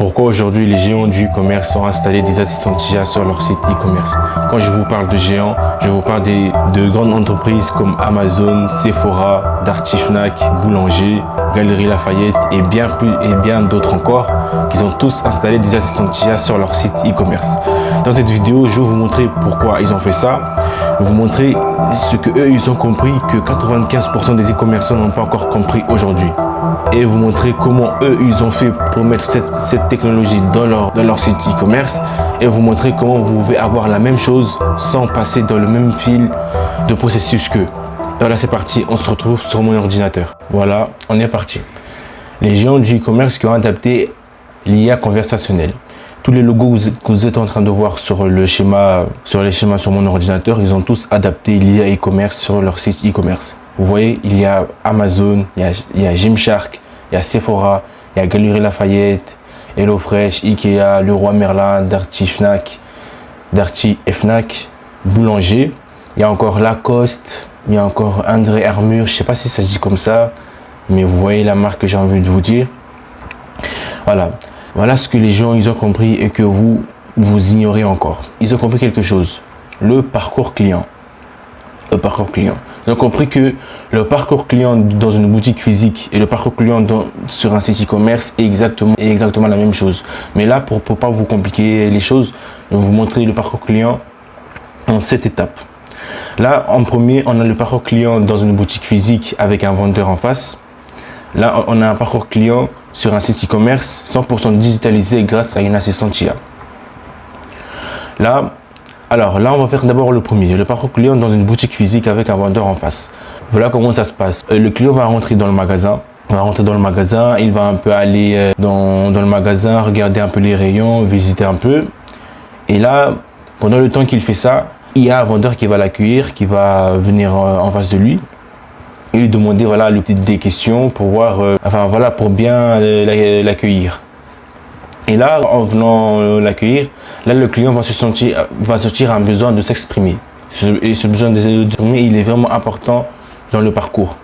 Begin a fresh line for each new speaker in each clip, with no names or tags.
Pourquoi aujourd'hui les géants du e-commerce ont installé des assistants IA sur leur site e-commerce? Quand je vous parle de géants, je vous parle de grandes entreprises comme Amazon, Sephora, Darty Fnac, Boulanger, Galeries Lafayette et bien d'autres encore, qui ont tous installé des assistants IA sur leur site e-commerce. Dans cette vidéo, je vais vous montrer pourquoi ils ont fait ça, vous montrer ce que eux ils ont compris que 95% des e-commerçants n'ont pas encore compris aujourd'hui. Et vous montrer comment eux ils ont fait pour mettre cette technologie dans leur site e-commerce et vous montrer comment vous pouvez avoir la même chose sans passer dans le même fil de processus qu'eux. Voilà, c'est parti, on se retrouve sur mon ordinateur. Voilà, on est parti. Les géants du e-commerce qui ont adapté l'IA conversationnelle. Tous les logos que vous êtes en train de voir sur les schémas sur mon ordinateur, ils ont tous adapté l'IA e-commerce sur leur site e-commerce. Vous voyez, il y a Amazon, il y a Gymshark, il y a Sephora, il y a Galeries Lafayette, HelloFresh, Ikea, Leroy Merlin, Darty et Fnac, Boulanger. Il y a encore Lacoste, il y a encore André Armure, je ne sais pas si ça se dit comme ça, mais vous voyez la marque que j'ai envie de vous dire. Voilà ce que les gens ils ont compris et que vous ignorez encore. Ils ont compris quelque chose, le parcours client. Ils ont compris que le parcours client dans une boutique physique et le parcours client sur un site e-commerce est exactement la même chose. Mais là, pour ne pas vous compliquer les choses, je vais vous montrer le parcours client en 7 étapes. Là, en premier, on a le parcours client dans une boutique physique avec un vendeur en face. Là, on a un parcours client sur un site e-commerce 100% digitalisé grâce à une assistante IA. Alors là, on va faire d'abord le premier, le parcours client dans une boutique physique avec un vendeur en face. Voilà comment ça se passe. Le client va rentrer dans le magasin. Il va un peu aller dans le magasin, regarder un peu les rayons, visiter un peu. Et là, pendant le temps qu'il fait ça, il y a un vendeur qui va l'accueillir, qui va venir en face de lui et lui demander des questions pour voir, pour bien l'accueillir. Et là, en venant l'accueillir, là le client va sentir un besoin de s'exprimer. Et ce besoin de s'exprimer, il est vraiment important dans le parcours.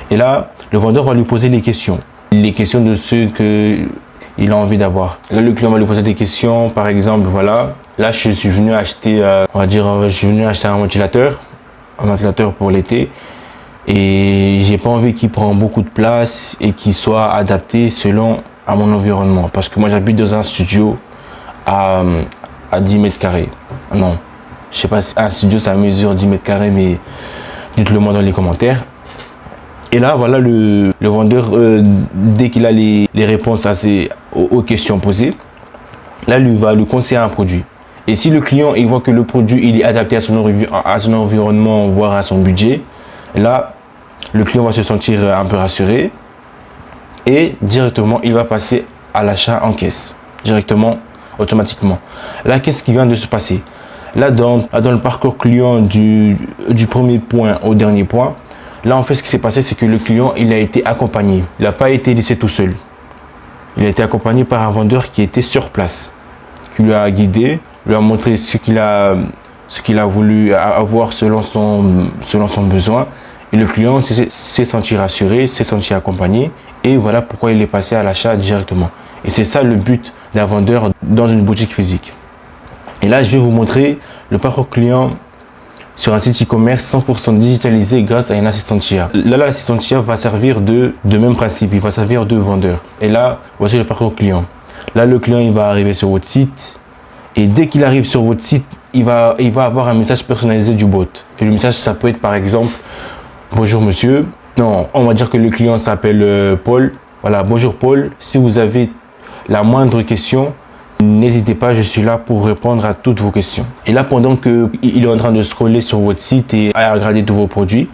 Et là, le vendeur va lui poser les questions de ce qu'il a envie d'avoir. Là, le client va lui poser des questions, par exemple, là je suis venu acheter, un ventilateur pour l'été. Et j'ai pas envie qu'il prenne beaucoup de place et qu'il soit adapté selon à mon environnement, parce que moi j'habite dans un studio à 10 mètres carrés. Non, je sais pas si un studio ça mesure 10 mètres carrés, mais dites-le moi dans les commentaires. Et là voilà, le vendeur, dès qu'il a les réponses aux questions posées, là lui va lui conseiller un produit. Et si le client il voit que le produit il est adapté à son environnement, voire à son budget, là le client va se sentir un peu rassuré. Et directement, il va passer à l'achat en caisse, automatiquement. Là, qu'est-ce qui vient de se passer? Là, dans le parcours client du premier point au dernier point, là, en fait, ce qui s'est passé, c'est que le client, il a été accompagné. Il n'a pas été laissé tout seul. Il a été accompagné par un vendeur qui était sur place, qui lui a guidé, lui a montré ce qu'il a voulu avoir selon son besoin. Et le client s'est senti rassuré, s'est senti accompagné. Et voilà pourquoi il est passé à l'achat directement. Et c'est ça le but d'un vendeur dans une boutique physique. Et là, je vais vous montrer le parcours client sur un site e-commerce 100% digitalisé grâce à une assistante IA. Là, l'assistante IA va servir de même principe. Il va servir de vendeur. Et là, voici le parcours client. Là, le client, il va arriver sur votre site. Et dès qu'il arrive sur votre site, il va avoir un message personnalisé du bot. Et le message, ça peut être par exemple, bonjour monsieur. Non, on va dire que le client s'appelle Paul. Voilà, bonjour Paul. Si vous avez la moindre question, n'hésitez pas, je suis là pour répondre à toutes vos questions. Et là, pendant qu'il est en train de scroller sur votre site et à regarder tous vos produits,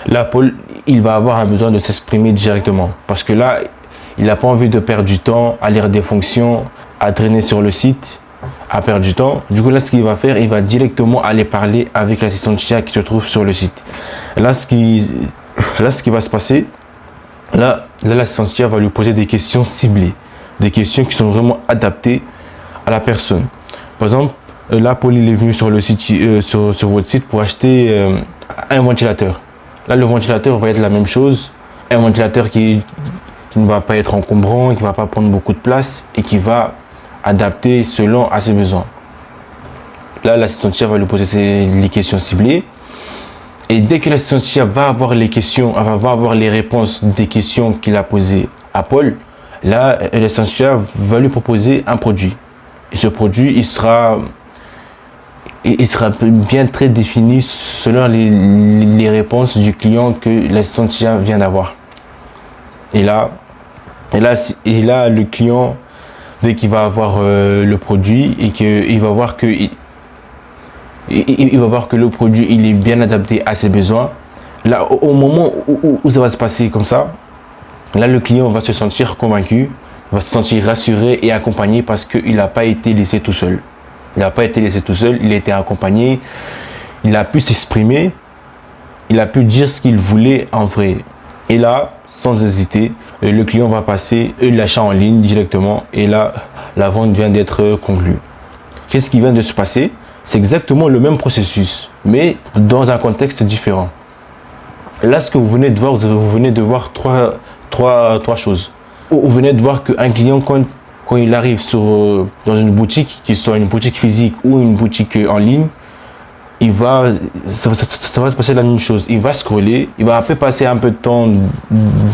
là, Paul, il va avoir un besoin de s'exprimer directement. Parce que là, il n'a pas envie de perdre du temps à lire des fonctions, à traîner sur le site, à perdre du temps. Du coup, là, ce qu'il va faire, il va directement aller parler avec l'assistante IA qui se trouve sur le site. Là, ce qui va se passer, là l'assistante IA va lui poser des questions ciblées, des questions qui sont vraiment adaptées à la personne. Par exemple, là, Paul il est venu sur le site, sur votre site pour acheter un ventilateur. Là, le ventilateur va être la même chose, un ventilateur qui qui ne va pas être encombrant, qui ne va pas prendre beaucoup de place et qui va adapter selon à ses besoins. Là, l'assistant IA va lui poser les questions ciblées. Et dès que l'assistant IA va avoir les questions, va avoir les réponses des questions qu'il a posées à Paul, là, l'assistant IA va lui proposer un produit. Et ce produit, il sera bien très défini selon les réponses du client que l'assistant IA vient d'avoir. Et là, le client, dès qu'il va avoir le produit et qu'il va voir que il va voir que le produit il est bien adapté à ses besoins. Là, au moment où ça va se passer comme ça, là, le client va se sentir convaincu, va se sentir rassuré et accompagné parce qu'il n'a pas été laissé tout seul. Il n'a pas été laissé tout seul, il a été accompagné, il a pu s'exprimer, il a pu dire ce qu'il voulait en vrai. Et là, sans hésiter, le client va passer l'achat en ligne directement et là, la vente vient d'être conclue. Qu'est-ce qui vient de se passer? C'est exactement le même processus, mais dans un contexte différent. Là, ce que vous venez de voir, trois choses. Vous venez de voir qu'un client, quand il arrive dans une boutique, qu'il soit une boutique physique ou une boutique en ligne, ça va se passer la même chose. Il va scroller, il va après passer un peu de temps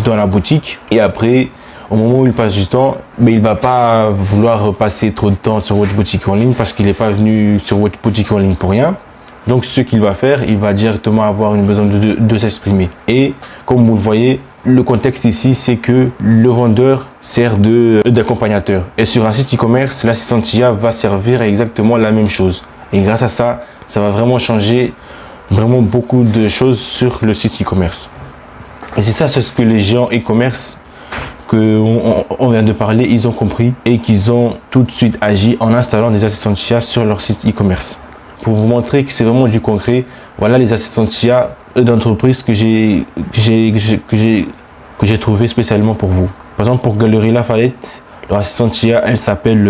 dans la boutique et après, au moment où il passe du temps, mais il ne va pas vouloir passer trop de temps sur votre boutique en ligne parce qu'il n'est pas venu sur votre boutique en ligne pour rien. Donc, ce qu'il va faire, il va directement avoir une besoin de s'exprimer. Et comme vous le voyez, le contexte ici, c'est que le vendeur sert d'accompagnateur. Et sur un site e-commerce, l'assistant IA va servir exactement la même chose. Et grâce à ça, ça va vraiment changer vraiment beaucoup de choses sur le site e-commerce. Et c'est ça, c'est ce que les géants e-commerce qu'on vient de parler, ils ont compris et qu'ils ont tout de suite agi en installant des assistants IA sur leur site e-commerce. Pour vous montrer que c'est vraiment du concret, voilà les assistants IA d'entreprise que j'ai trouvé spécialement pour vous. Par exemple, pour Galeries Lafayette, leur assistante IA, elle s'appelle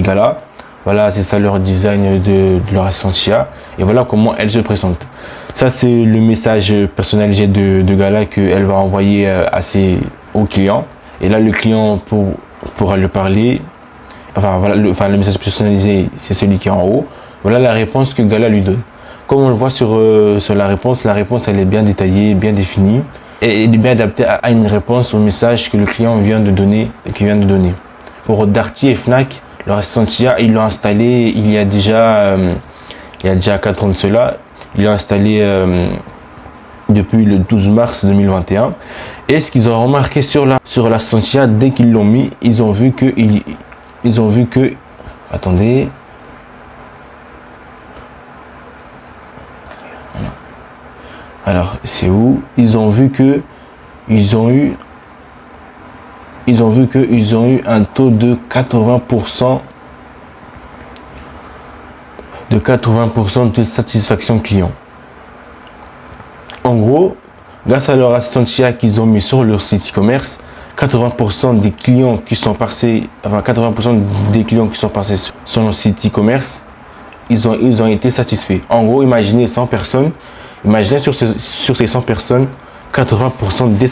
Gala. Voilà, c'est ça leur design de leur assistante IA. Et voilà comment elle se présente. Ça, c'est le message personnalisé de Gala qu'elle va envoyer au client. Et là, le client pourra lui parler. Le message personnalisé, c'est celui qui est en haut. Voilà la réponse que Gala lui donne. Comme on le voit sur la réponse elle est bien détaillée, bien définie. Et elle est bien adaptée à une réponse au message que le client vient de donner. Pour Darty et Fnac, leur assistant IA, ils l'ont installé il y a déjà 4 ans de cela. Ils l'ont installé depuis le 12 mars 2021. Et ce qu'ils ont remarqué sur l'assistant IA, dès qu'ils l'ont mis, ils ont vu que attendez. Alors, c'est où? Ils ont vu qu'ils ont eu un taux de 80% de satisfaction client. En gros, grâce à leur assistant IA qu'ils ont mis sur leur site e-commerce, 80% des clients qui sont passés sur leur site e-commerce, ils ont été satisfaits. En gros, imaginez 100 personnes. Imaginez sur ces 100 personnes, 80% de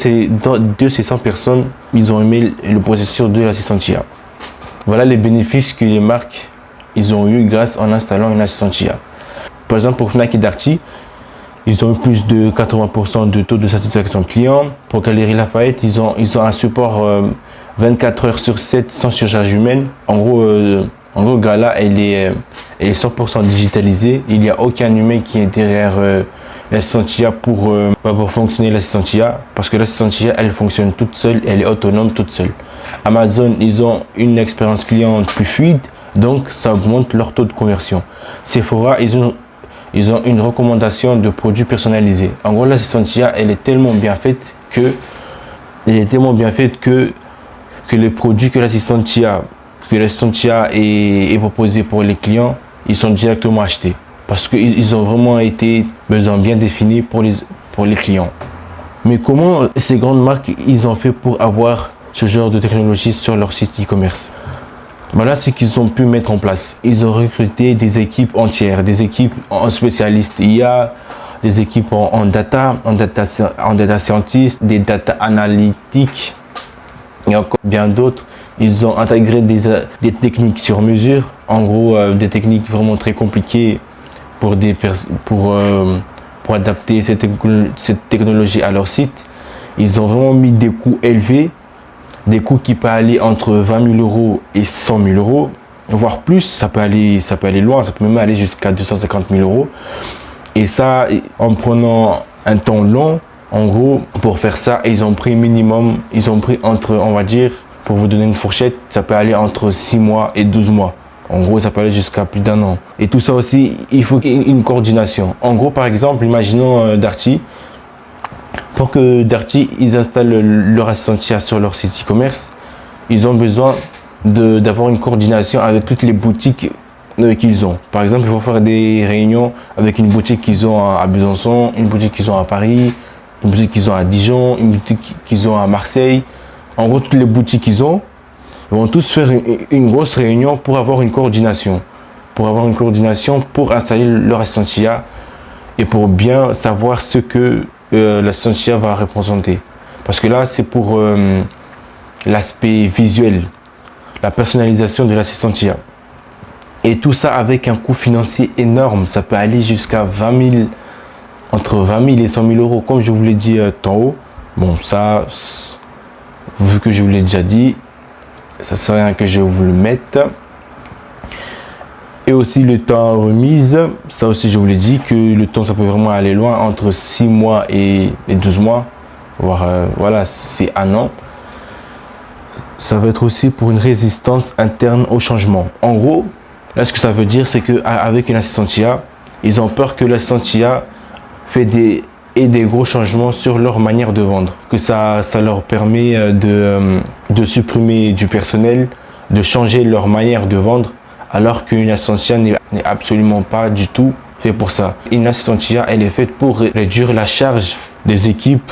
ces 100 personnes, ils ont aimé le processus de l'assistant IA. Voilà les bénéfices que les marques ont eu grâce en installant une assistant IA. Par exemple, pour Fnac et Darty, ils ont eu plus de 80% de taux de satisfaction client. Pour Galeries Lafayette, ils ont un support 24 heures sur 7 sans surcharge humaine. En gros, Gala, elle est 100% digitalisée. Il n'y a aucun humain qui est derrière l'assistant IA pour fonctionner l'assistant IA. Parce que l'assistant IA, elle fonctionne toute seule, elle est autonome toute seule. Amazon, ils ont une expérience client plus fluide, donc ça augmente leur taux de conversion. Sephora, ils ont une recommandation de produits personnalisés. En gros, l'assistant IA, elle est tellement bien faite que les produits que l'assistant IA est proposé pour les clients, ils sont directement achetés parce qu'ils ont vraiment été bien définis pour les clients. Mais comment ces grandes marques ils ont fait pour avoir ce genre de technologie sur leur site e-commerce? Voilà ce qu'ils ont pu mettre en place. Ils ont recruté des équipes entières, des équipes en spécialistes IA, des équipes en data scientists, des data analytiques, et encore bien d'autres. Ils ont intégré des techniques sur mesure, en gros des techniques vraiment très compliquées pour adapter cette technologie à leur site. Ils ont vraiment mis des coûts élevés, des coûts qui peuvent aller entre 20 000 euros et 100 000 euros, voire plus. Ça peut aller loin, ça peut même aller jusqu'à 250 000 euros. Et ça, en prenant un temps long, en gros, pour faire ça, ils ont pris entre, on va dire, pour vous donner une fourchette, ça peut aller entre 6 mois et 12 mois. En gros, ça peut aller jusqu'à plus d'1 an. Et tout ça aussi, il faut une coordination. En gros, par exemple, imaginons Darty. Pour que Darty, ils installent leur assistant IA sur leur site e-commerce, ils ont besoin d'avoir une coordination avec toutes les boutiques qu'ils ont. Par exemple, il faut faire des réunions avec une boutique qu'ils ont à Besançon, une boutique qu'ils ont à Paris, une boutique qu'ils ont à Dijon, une boutique qu'ils ont à Marseille. En gros, toutes les boutiques qu'ils ont, ils vont tous faire une grosse réunion pour avoir une coordination. Pour installer leur assistant IA et pour bien savoir ce que l'assistant IA va représenter. Parce que là, c'est pour l'aspect visuel, la personnalisation de l'assistant IA. Et tout ça avec un coût financier énorme. Ça peut aller jusqu'à entre 20 000 et 100 000 euros, comme je vous l'ai dit en haut. Bon, ça, vu que je vous l'ai déjà dit, ça sert à rien que je vous le mette. Et aussi le temps remise, ça aussi je vous l'ai dit que le temps ça peut vraiment aller loin, entre 6 mois et 12 mois, voire voilà, c'est 1 an. Ça va être aussi pour une résistance interne au changement. En gros, là ce que ça veut dire, c'est qu'avec une assistante IA, ils ont peur que l'assistant IA fait des gros changements sur leur manière de vendre, que ça leur permet de supprimer du personnel, de changer leur manière de vendre, alors qu'une assistante IA n'est absolument pas du tout fait pour ça. Une assistante IA, elle est faite pour réduire la charge des équipes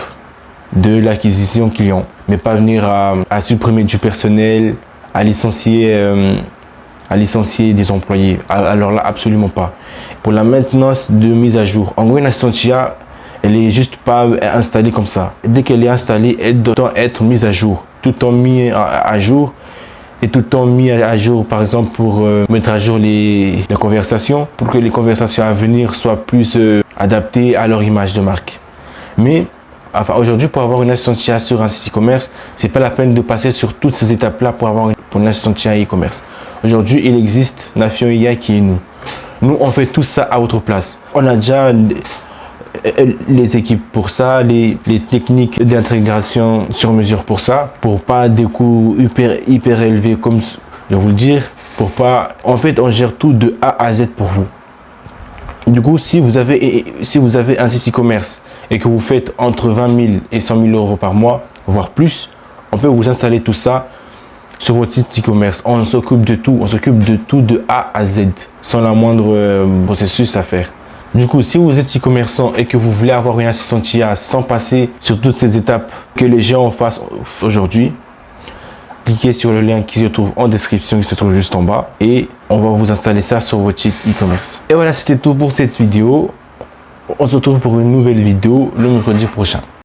de l'acquisition client, mais pas venir à supprimer du personnel, à licencier des employés. Alors là, absolument pas. Pour la maintenance de mise à jour, en gros, une assistante IA, elle est juste pas installée comme ça. Dès qu'elle est installée, elle doit être mise à jour, tout le temps mis à jour. Et tout le temps mis à jour, par exemple, pour mettre à jour les conversations, pour que les conversations à venir soient plus adaptées à leur image de marque. Mais enfin, aujourd'hui, pour avoir une assistante IA sur un site e-commerce, c'est pas la peine de passer sur toutes ces étapes-là pour avoir une assistante IA e-commerce. Aujourd'hui, il existe Nafion IA qui est nous. Nous, on fait tout ça à votre place. On a déjà les équipes pour ça, les techniques d'intégration sur mesure pour ça, pour pas des coûts hyper élevés comme je vous le dire, pour pas, en fait on gère tout de A à Z pour vous. Du coup, si vous avez un site e-commerce et que vous faites entre 20 000 et 100 000 euros par mois, voire plus, on peut vous installer tout ça sur votre site e-commerce. On s'occupe de tout, de A à Z, sans la moindre processus à faire. Du coup, si vous êtes e-commerçant et que vous voulez avoir une assistante IA sans passer sur toutes ces étapes que les gens en fassent aujourd'hui, cliquez sur le lien qui se trouve en description, qui se trouve juste en bas, et on va vous installer ça sur votre site e-commerce. Et voilà, c'était tout pour cette vidéo. On se retrouve pour une nouvelle vidéo le mercredi prochain.